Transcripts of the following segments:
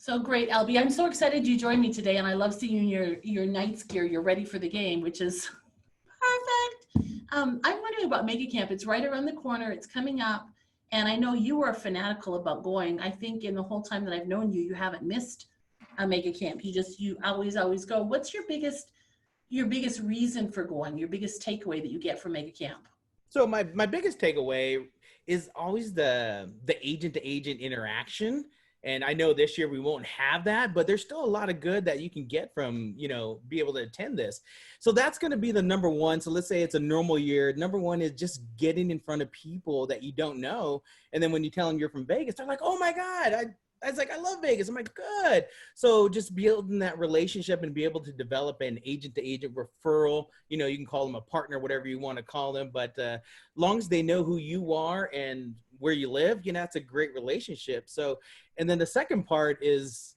So great, Albie. I'm so excited you joined me today, and I love seeing your Knights gear. You're ready for the game, which is perfect. I'm wondering about Mega Camp. It's right around the corner. It's coming up, and I know you are fanatical about going. I think in the whole time that I've known you, you haven't missed a Mega Camp. You always go. What's your biggest reason for going? Your biggest takeaway that you get from Mega Camp? So my biggest takeaway is always the agent to agent interaction. And I know this year we won't have that, but there's still a lot of good that you can get from, be able to attend this. So that's going to be the number one. So let's say it's a normal year. Number one is just getting in front of people that you don't know. And then when you tell them you're from Vegas, they're like, oh my God, I was like, I love Vegas. I'm like, good. So just building that relationship and be able to develop an agent to agent referral, you can call them a partner, whatever you want to call them. But long as they know who you are and where you live, that's a great relationship. So, and then the second part is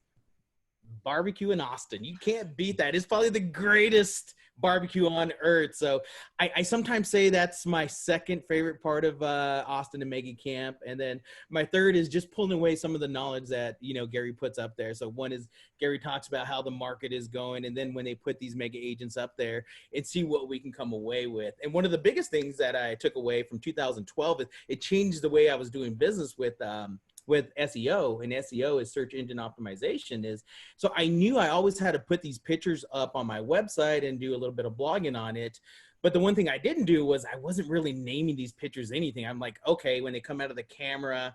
barbecue in Austin. You can't beat that. It's probably the greatest barbecue on earth. So I sometimes say that's my second favorite part of Austin and Mega Camp. And then my third is just pulling away some of the knowledge that, Gary puts up there. So one is Gary talks about how the market is going. And then when they put these mega agents up there and see what we can come away with. And one of the biggest things that I took away from 2012 is it changed the way I was doing business with SEO, and SEO is search engine optimization so I knew I always had to put these pictures up on my website and do a little bit of blogging on it. But the one thing I didn't do was I wasn't really naming these pictures anything. I'm like, okay, when they come out of the camera,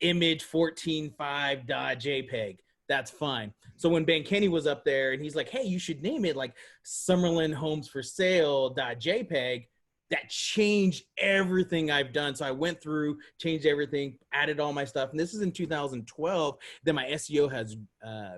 image 14.5.jpg, that's fine. So when Ben Kenny was up there and he's like, hey, you should name it like Summerlin Homes for Sale.jpg, that changed everything I've done. So I went through, changed everything, added all my stuff. And this is in 2012. Then my SEO has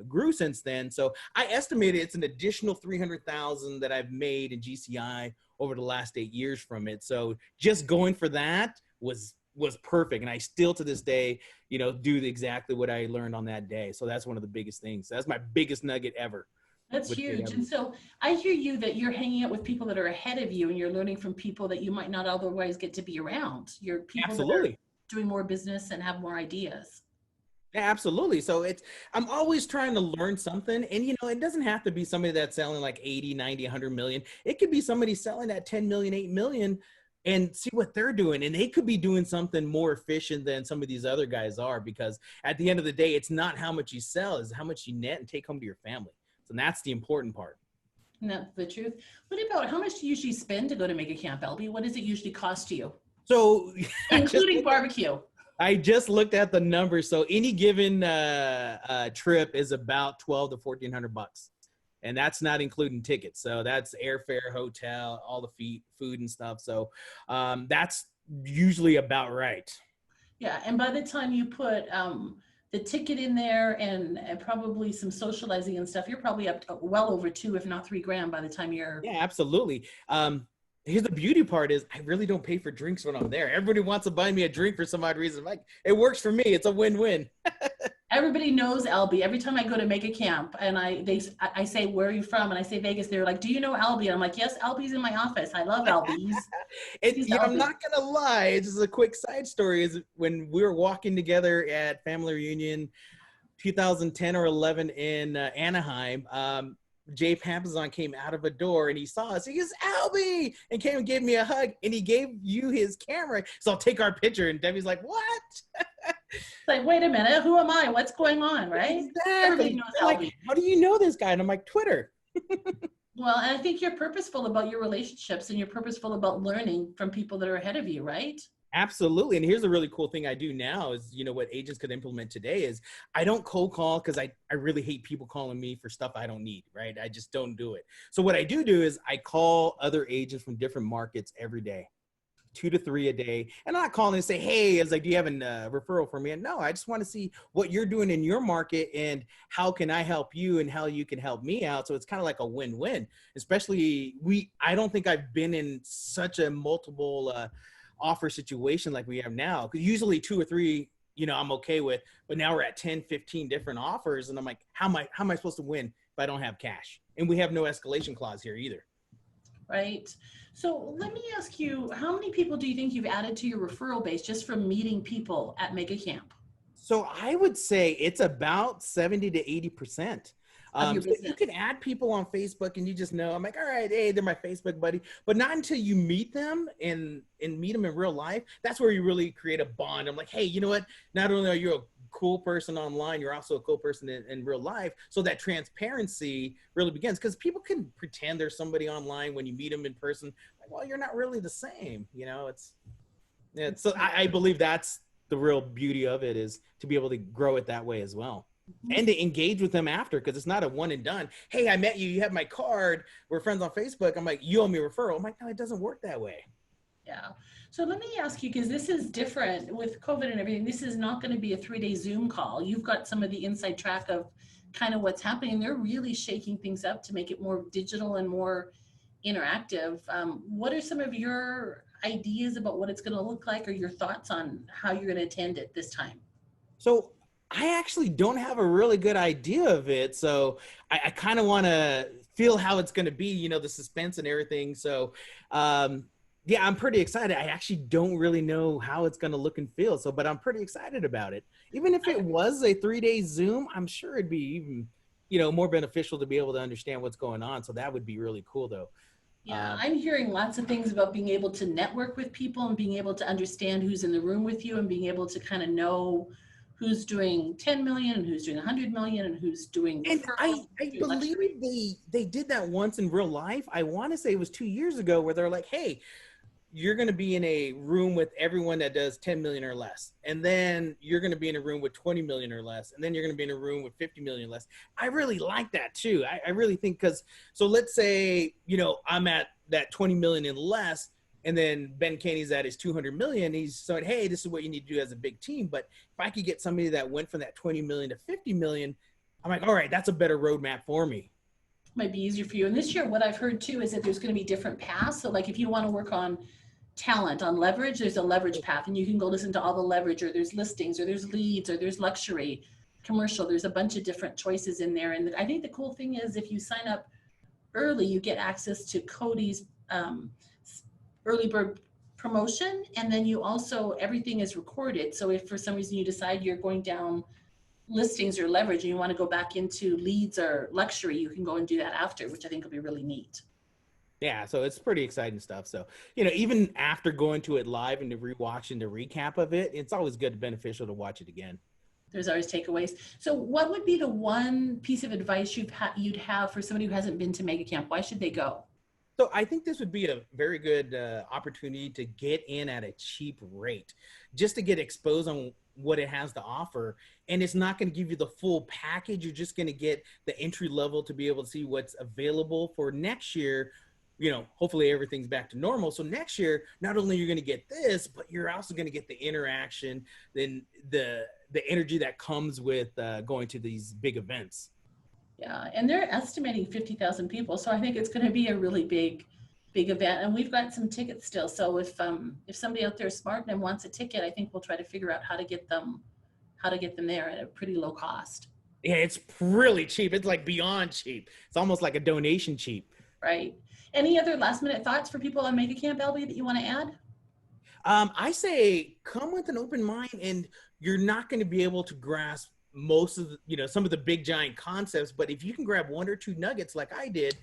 grew since then. So I estimated it's an additional 300,000 that I've made in GCI over the last 8 years from it. So just going for that was perfect. And I still to this day, do exactly what I learned on that day. So that's one of the biggest things. That's my biggest nugget ever. That's huge. And so I hear you that you're hanging out with people that are ahead of you and you're learning from people that you might not otherwise get to be around. You're people that are doing more business and have more ideas. Yeah, absolutely. So I'm always trying to learn something. And, it doesn't have to be somebody that's selling like 80, 90, 100 million. It could be somebody selling at 10 million, 8 million and see what they're doing. And they could be doing something more efficient than some of these other guys are, because at the end of the day, it's not how much you sell, it's how much you net and take home to your family. And that's the important part. And that's the truth. What about how much do you usually spend to go to Mega Camp, Albie? What does it usually cost you? So including barbecue. I just looked at the numbers. So any given trip is about $1,200 to $1,400, and that's not including tickets. So that's airfare, hotel, all the food and stuff. So that's usually about right. Yeah, and by the time you put the ticket in there and probably some socializing and stuff, you're probably up to well over $2,000, if not $3,000 by the time you're. Yeah, absolutely. Here's the beauty part is I really don't pay for drinks when I'm there. Everybody wants to buy me a drink for some odd reason. Like, it works for me. It's a win-win. Everybody knows Albie. Every time I go to Mega Camp and I say, where are you from? And I say Vegas, they're like, do you know Albie? And I'm like, yes, Albie's in my office. I love Albie. I'm not going to lie. It's just a quick side story is when we were walking together at family reunion 2010 or 11 in Anaheim, Jay Pampazon came out of a door and he saw us. He goes, Albie, and came and gave me a hug, and he gave you his camera. So I'll take our picture. And Debbie's like, what? Like, wait a minute, who am I? What's going on, right? Exactly. Everybody knows Albie. Like, how do you know this guy? And I'm like, Twitter. Well, and I think you're purposeful about your relationships and you're purposeful about learning from people that are ahead of you, right? Absolutely. And here's a really cool thing I do now is, what agents could implement today is I don't cold call because I really hate people calling me for stuff I don't need, right? I just don't do it. So what I do is I call other agents from different markets every day, 2 to 3 a day. And I'm not calling and say, hey, I was like, do you have a referral for me? And no, I just want to see what you're doing in your market and how can I help you and how you can help me out. So it's kind of like a win-win, especially I don't think I've been in such a multiple offer situation like we have now, because usually 2 or 3 I'm okay with, but now we're at 10 15 different offers and I'm like, how am I supposed to win if I don't have cash? And we have no escalation clause here either. Right. So let me ask you, how many people do you think you've added to your referral base just from meeting people at Mega Camp? So I would say it's about 70 to 80%. of your So you business? can add people on Facebook and you just know, I'm like, all right, hey, they're my Facebook buddy, but not until you meet them and meet them in real life. That's where you really create a bond. I'm like, hey, you know what? Not only are you a cool person online, you're also a cool person in real life. So that transparency really begins, because people can pretend there's somebody online when you meet them in person. Like, well, you're not really the same, you know, so I believe that's the real beauty of it, is to be able to grow it that way as well. And to engage with them after, because it's not a one and done. Hey, I met you. You have my card. We're friends on Facebook. I'm like, you owe me a referral. I'm like, no, it doesn't work that way. Yeah. So let me ask you, because this is different with COVID and everything. This is not going to be a 3-day Zoom call. You've got some of the inside track of kind of what's happening. They're really shaking things up to make it more digital and more interactive. What are some of your ideas about what it's going to look like, or your thoughts on how you're going to attend it this time? So I actually don't have a really good idea of it. So I kind of want to feel how it's going to be, you know, the suspense and everything. So yeah, I'm pretty excited. I actually don't really know how it's going to look and feel. So, but I'm pretty excited about it. Even if it was a 3-day Zoom, I'm sure it'd be even, you know, more beneficial to be able to understand what's going on. So that would be really cool though. Yeah, I'm hearing lots of things about being able to network with people and being able to understand who's in the room with you and being able to kind of know who's doing 10 million and who's doing 100 million and who's doing And referrals, I doing believe luxury. they did that once in real life. I want to say it was 2 years ago, where they're like, hey, you're going to be in a room with everyone that does 10 million or less. And then you're going to be in a room with 20 million or less. And then you're going to be in a room with 50 million or less. I really like that too. I really think, because, so let's say, you know, I'm at that 20 million and less, and then Ben Kenny's at his 200 million. He's saying, hey, this is what you need to do as a big team. But if I could get somebody that went from that 20 million to 50 million, I'm like, all right, that's a better roadmap for me. Might be easier for you. And this year, what I've heard too is that there's going to be different paths. So like if you want to work on talent, on leverage, there's a leverage path and you can go listen to all the leverage, or there's listings, or there's leads, or there's luxury, commercial. There's a bunch of different choices in there. And I think the cool thing is if you sign up early, you get access to Cody's early bird promotion. And then you also, everything is recorded. So if for some reason you decide you're going down listings or leverage and you want to go back into leads or luxury, you can go and do that after, which I think will be really neat. Yeah, so it's pretty exciting stuff. So, you know, even after going to it live and to rewatching the recap of it, it's always good, beneficial to watch it again. There's always takeaways. So what would be the one piece of advice you'd have for somebody who hasn't been to Mega Camp? Why should they go? So I think this would be a very good opportunity to get in at a cheap rate, just to get exposed on what it has to offer. And it's not going to give you the full package. You're just going to get the entry level to be able to see what's available for next year. You know, hopefully everything's back to normal. So next year, not only you're going to get this, but you're also going to get the interaction, then the energy that comes with going to these big events. Yeah, and they're estimating 50,000 people. So I think it's going to be a really big event. And we've got some tickets still. So if somebody out there is smart and wants a ticket, I think we'll try to figure out how to get them there at a pretty low cost. Yeah, it's really cheap. It's like beyond cheap. It's almost like a donation cheap. Right. Any other last minute thoughts for people on Mega Camp, Albie, that you want to add? I say come with an open mind, and you're not going to be able to grasp most of the, you know, some of the big giant concepts, but if you can grab one or two nuggets like I did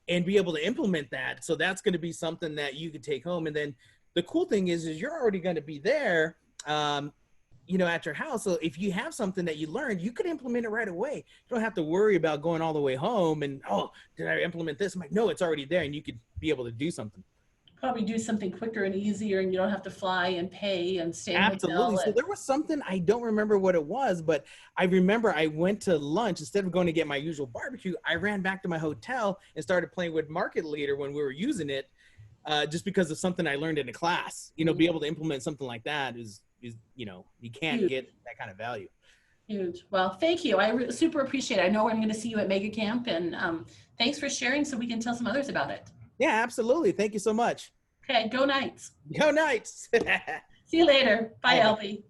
and be able to implement that, so that's going to be something that you could take home. And then the cool thing is you're already going to be there, you know, at your house. So if you have something that you learned, you could implement it right away. You don't have to worry about going all the way home and, oh, did I implement this? I'm like, no, it's already there, and you could be able to do something. Probably do something quicker and easier, and you don't have to fly and pay and stay in a Absolutely. hotel. So there was something, I don't remember what it was, but I remember I went to lunch. Instead of going to get my usual barbecue, I ran back to my hotel and started playing with Market Leader when we were using it, just because of something I learned in a class. You know, be able to implement something like that is you know, you can't Huge. get that kind of value. Huge. Well, thank you. I super appreciate it. I know I'm going to see you at Mega Camp, and thanks for sharing so we can tell some others about it. Yeah, absolutely. Thank you so much. Okay, go Knights. Go Knights. See you later. Bye, Bye. Albie.